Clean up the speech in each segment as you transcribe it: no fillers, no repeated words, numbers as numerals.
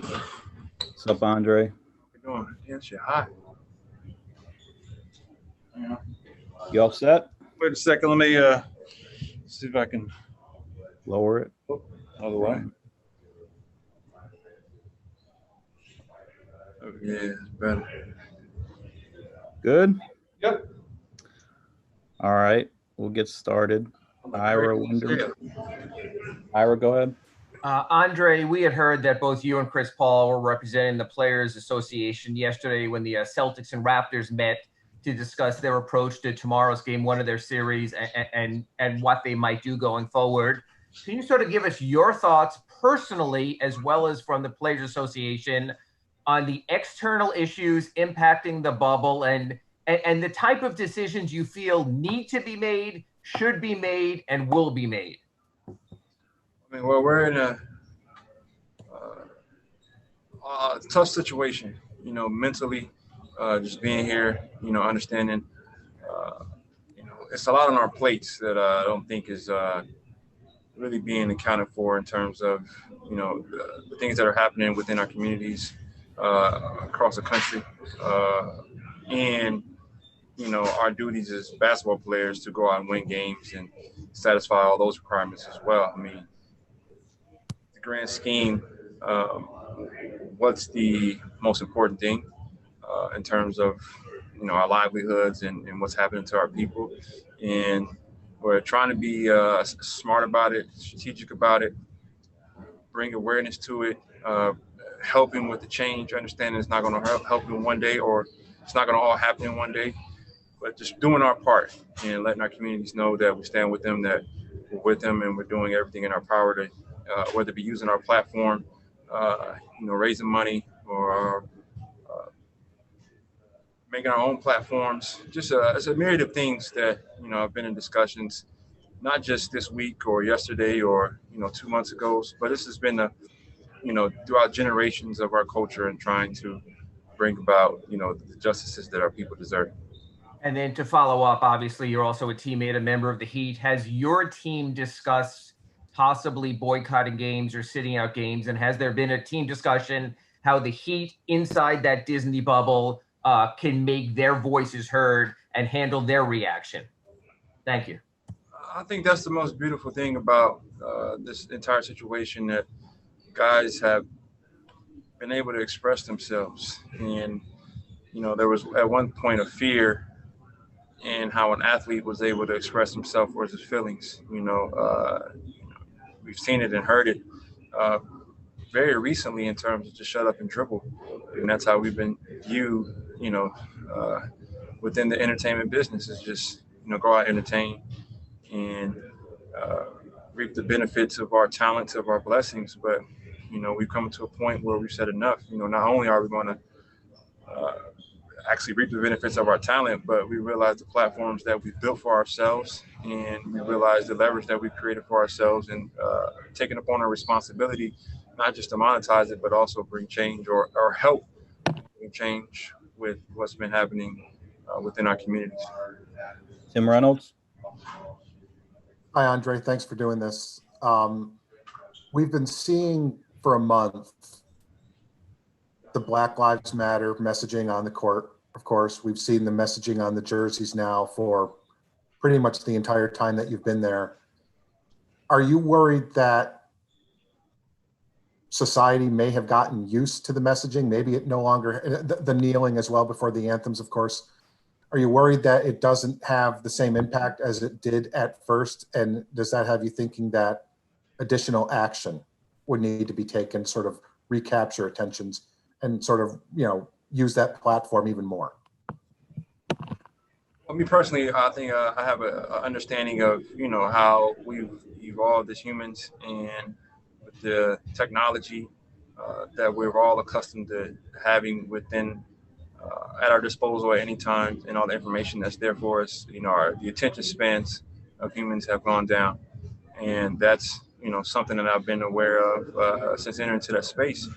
What's up, Andre? How you doing? Yeah, shit hot. Yeah. You all set? Wait a second. Let me see if I can Lower it. other way. Oh, yeah, it's better. Good? Yep. All right. We'll get started. Ira, Wyndham. Ira, go ahead. Andre, we had heard that both you and Chris Paul were representing the Players Association yesterday when the Celtics and Raptors met to discuss their approach to tomorrow's game one of their series and what they might do going forward. Can you sort of give us your thoughts personally, as well as from the Players Association, on the external issues impacting the bubble and the type of decisions you feel need to be made, should be made, and will be made? I mean, well, we're in a tough situation, mentally, just being here, understanding, it's a lot on our plates that I don't think is really being accounted for in terms of, the things that are happening within our communities across the country. And, our duties as basketball players to go out and win games and satisfy all those requirements as well. I mean, the grand scheme, what's the most important thing in terms of, our livelihoods and what's happening to our people. And we're trying to be smart about it, strategic about it, bring awareness to it, helping with the change, understanding it's not going to help in one day, or it's not going to all happen in one day, but just doing our part and letting our communities know that we stand with them, that we're with them, and we're doing everything in our power to, whether it be using our platform, raising money, or making our own platforms. Just it's a myriad of things that, have been in discussions, not just this week or yesterday or, 2 months ago, but this has been, throughout generations of our culture and trying to bring about, the justices that our people deserve. And then to follow up, obviously, you're also a teammate, a member of the Heat. Has your team discussed possibly boycotting games or sitting out games? And has there been a team discussion how the Heat inside that Disney bubble can make their voices heard and handle their reaction? Thank you. I think that's the most beautiful thing about this entire situation, that guys have been able to express themselves. And, there was at one point a fear in how an athlete was able to express himself or his feelings. We've seen it and heard it very recently in terms of just shut up and dribble. And that's how we've been viewed, within the entertainment business, is just, go out, entertain, and reap the benefits of our talents, of our blessings. But, we've come to a point where we've said enough. Not only are we going to actually reap the benefits of our talent, but we realize the platforms that we've built for ourselves, and we realize the leverage that we've created for ourselves, and taking upon our responsibility, not just to monetize it, but also bring change or help bring change with what's been happening within our communities. Tim Reynolds. Hi, Andre. Thanks for doing this. We've been seeing for a month the Black Lives Matter messaging on the court. Of course, we've seen the messaging on the jerseys now for pretty much the entire time that you've been there. Are you worried that society may have gotten used to the messaging? Maybe it no longer, the kneeling as well before the anthems, of course. Are you worried that it doesn't have the same impact as it did at first? And does that have you thinking that additional action would need to be taken, sort of recapture attentions and sort of, use that platform even more? Well, me personally, I think I have an understanding of, how we've evolved as humans, and with the technology that we're all accustomed to having within at our disposal at any time, and all the information that's there for us. The attention spans of humans have gone down, and that's something that I've been aware of since entering into that space,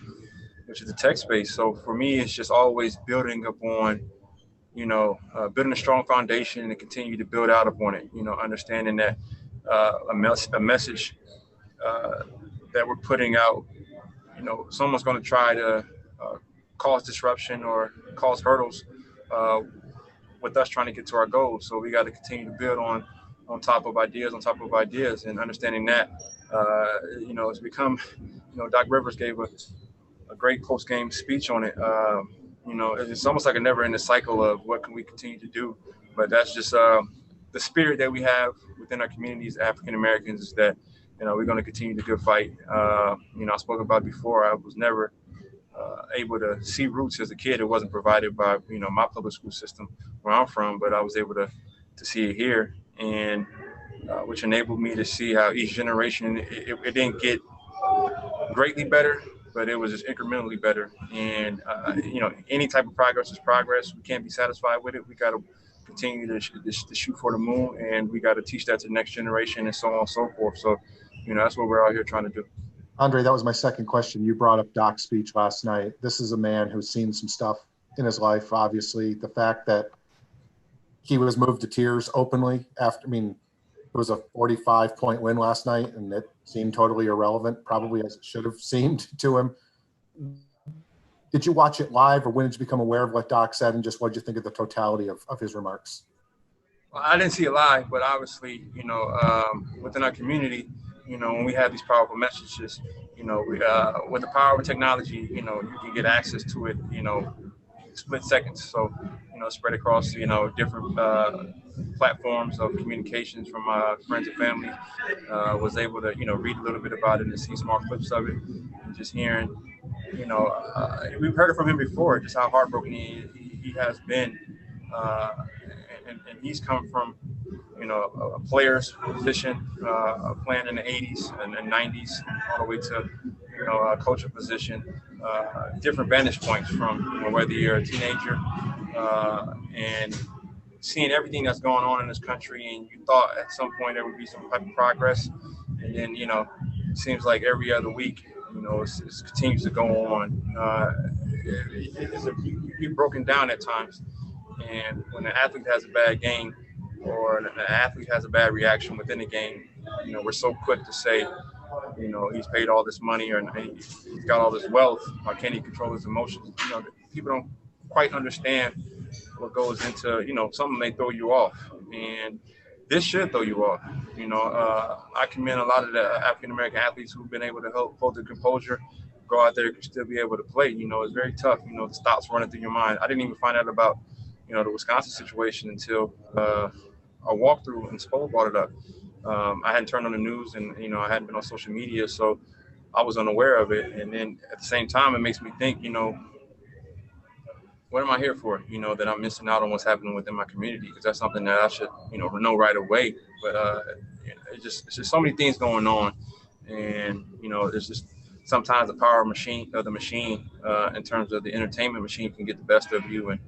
which is the tech space. So for me, it's just always building upon, building a strong foundation and to continue to build out upon it. Understanding that a message that we're putting out, someone's going to try to cause disruption or cause hurdles with us trying to get to our goals. So we got to continue to build on top of ideas, and understanding that, it's become, Doc Rivers gave a great post-game speech on it. It's almost like a never-ending cycle of what can we continue to do. But that's just the spirit that we have within our communities, African Americans, is that, we're going to continue the good fight. I spoke about before, I was never able to see roots as a kid. It wasn't provided by, my public school system where I'm from, but I was able to see it here, and which enabled me to see how each generation, it didn't get greatly better, but it was just incrementally better. And, any type of progress is progress. We can't be satisfied with it. We got to continue to shoot for the moon, and we got to teach that to the next generation, and so on and so forth. So, that's what we're out here trying to do. Andre, that was my second question. You brought up Doc's speech last night. This is a man who's seen some stuff in his life, obviously. The fact that he was moved to tears openly after, it was a 45-point win last night, and it seemed totally irrelevant, probably as it should have seemed to him. Did you watch it live, or when did you become aware of what Doc said, and just what did you think of the totality of his remarks? Well, I didn't see it live, but obviously, within our community, when we have these powerful messages, with the power of technology, you can get access to it, split seconds. So, spread across, different platforms of communications from friends and family. Was able to, read a little bit about it and see small clips of it, and just hearing, we've heard it from him before, just how heartbroken he has been. And he's come from, a player's position, playing in the 80s and 90s, all the way to, a coaching position, different vantage points from whether you're a teenager and seeing everything that's going on in this country, and you thought at some point there would be some type of progress, and then, it seems like every other week, it continues to go on. You're broken down at times. And when an athlete has a bad game, or an athlete has a bad reaction within the game, we're so quick to say, he's paid all this money, or he's got all this wealth, why can't he control his emotions? People don't quite understand what goes into, something may throw you off. And this should throw you off. I commend a lot of the African-American athletes who've been able to hold their composure, go out there and still be able to play. It's very tough, the thoughts running through your mind. I didn't even find out about the Wisconsin situation until a walkthrough and Spo brought it up. I hadn't turned on the news, and I hadn't been on social media, so I was unaware of it. And then at the same time, it makes me think, what am I here for? That I'm missing out on what's happening within my community, because that's something that I should know right away. But it's just so many things going on, and there's just sometimes the power of the machine in terms of the entertainment machine can get the best of you, and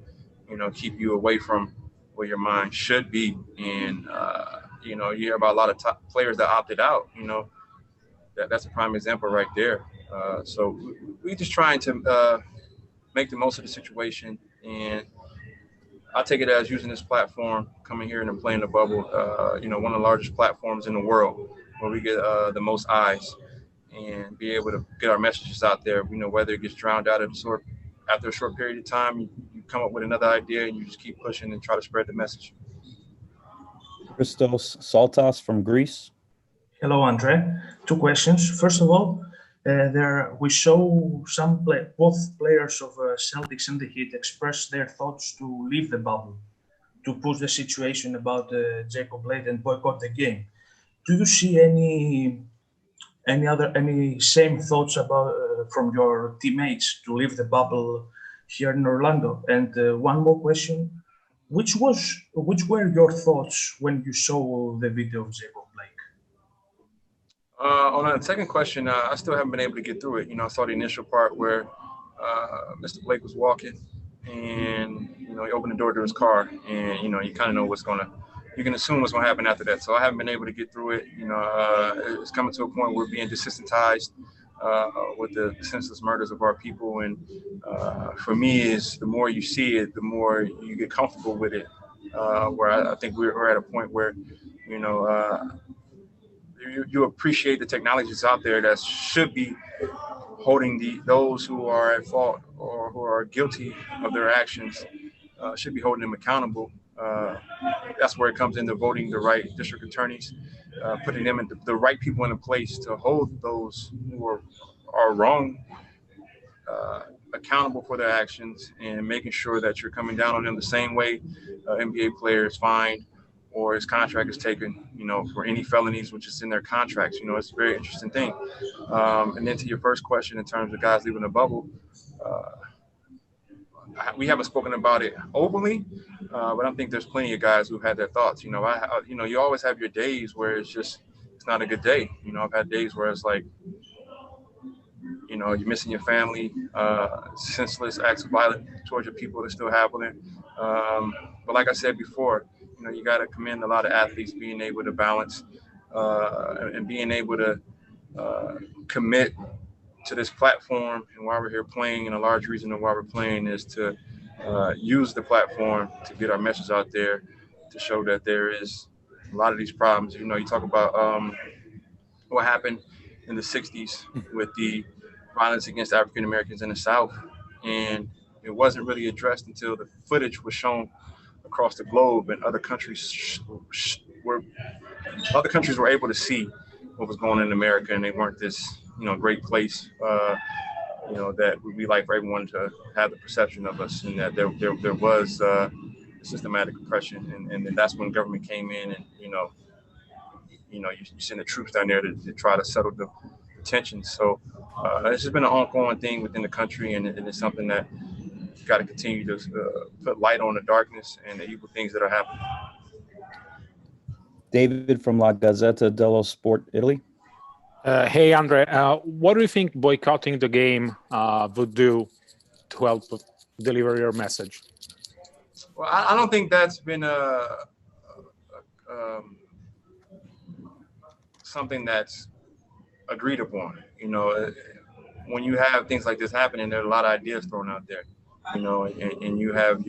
keep you away from where your mind should be. And, you hear about a lot of top players that opted out, that's a prime example right there. So we're just trying to make the most of the situation. And I take it as using this platform, coming here and playing the bubble, one of the largest platforms in the world, where we get the most eyes, and be able to get our messages out there, whether it gets drowned out after a short period of time, you come up with another idea, and you just keep pushing and try to spread the message. Christos Saltas from Greece. Hello, Andre. Two questions. First of all, we saw both players of Celtics and the Heat express their thoughts to leave the bubble, to push the situation about Jacob Blake and boycott the game. Do you see any same thoughts about from your teammates to leave the bubble here in Orlando? And one more question: which were your thoughts when you saw the video of Jacob Blake? On the second question, I still haven't been able to get through it. I saw the initial part where Mr. Blake was walking, and he opened the door to his car, and you kind of know you can assume what's going to happen after that. So I haven't been able to get through it. It's coming to a point where we're being desensitized with the senseless murders of our people. And for me, is the more you see it, the more you get comfortable with it. Where I think we're at a point where, you appreciate the technologies out there that should be holding those who are at fault or who are guilty of their actions, should be holding them accountable. That's where it comes into voting the right district attorneys, putting them in the right people in place to hold those who are wrong accountable for their actions, and making sure that you're coming down on them the same way NBA player is fined or his contract is taken, for any felonies which is in their contracts. It's a very interesting thing. And then to your first question in terms of guys leaving the bubble, we haven't spoken about it openly, but I think there's plenty of guys who've had their thoughts. You always have your days where it's not a good day. I've had days where it's like, you're missing your family, senseless acts of violence towards your people that still happening. But like I said before, you got to commend a lot of athletes being able to balance and being able to commit to this platform and why we're here playing. And a large reason of why we're playing is to use the platform to get our message out there, to show that there is a lot of these problems. You talk about what happened in the 60s with the violence against African Americans in the South, and it wasn't really addressed until the footage was shown across the globe, and other countries were able to see what was going on in America, and they weren't this great place that we like for everyone to have the perception of us, and that there was systematic oppression, and that's when government came in, and you send the troops down there to try to settle the tension. So it's just been an ongoing thing within the country, and it's something that you got to continue to put light on the darkness and the evil things that are happening. David from La Gazzetta dello Sport, Italy. Hey, Andre, what do you think boycotting the game would do to help deliver your message? Well, I don't think that's been something that's agreed upon. When you have things like this happening, there are a lot of ideas thrown out there, and you have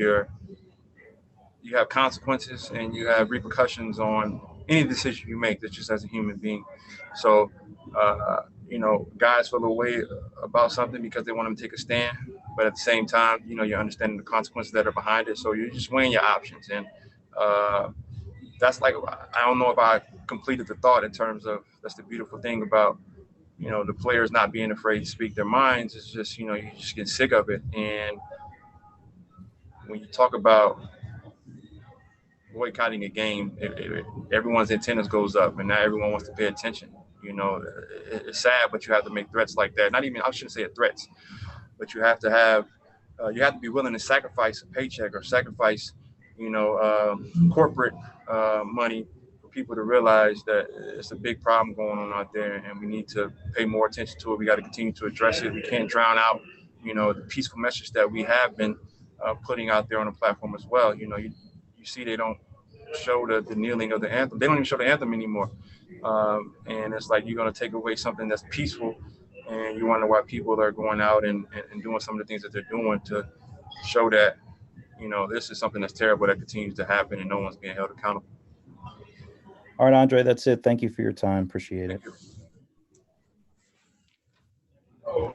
consequences and you have repercussions on any decision you make, that's just as a human being. So, guys feel a way about something because they want them to take a stand, but at the same time, you're understanding the consequences that are behind it. So you're just weighing your options. And that's like, I don't know if I completed the thought in terms of, that's the beautiful thing about, the players not being afraid to speak their minds. It's just, you just get sick of it. And when you talk about boycotting a game, everyone's antennas goes up, and now everyone wants to pay attention. It's sad, but you have to make threats like that. Not even, I shouldn't say threats, but you have to be willing to sacrifice a paycheck or sacrifice, corporate money for people to realize that it's a big problem going on out there, and we need to pay more attention to it. We got to continue to address it. We can't drown out, the peaceful message that we have been putting out there on the platform as well. You see, they don't show the kneeling of the anthem. They don't even show the anthem anymore. And it's like, you're going to take away something that's peaceful, and you wonder why people are going out and doing some of the things that they're doing to show that, this is something that's terrible that continues to happen and no one's being held accountable. All right, Andre, that's it. Thank you for your time. Appreciate it. Thank you.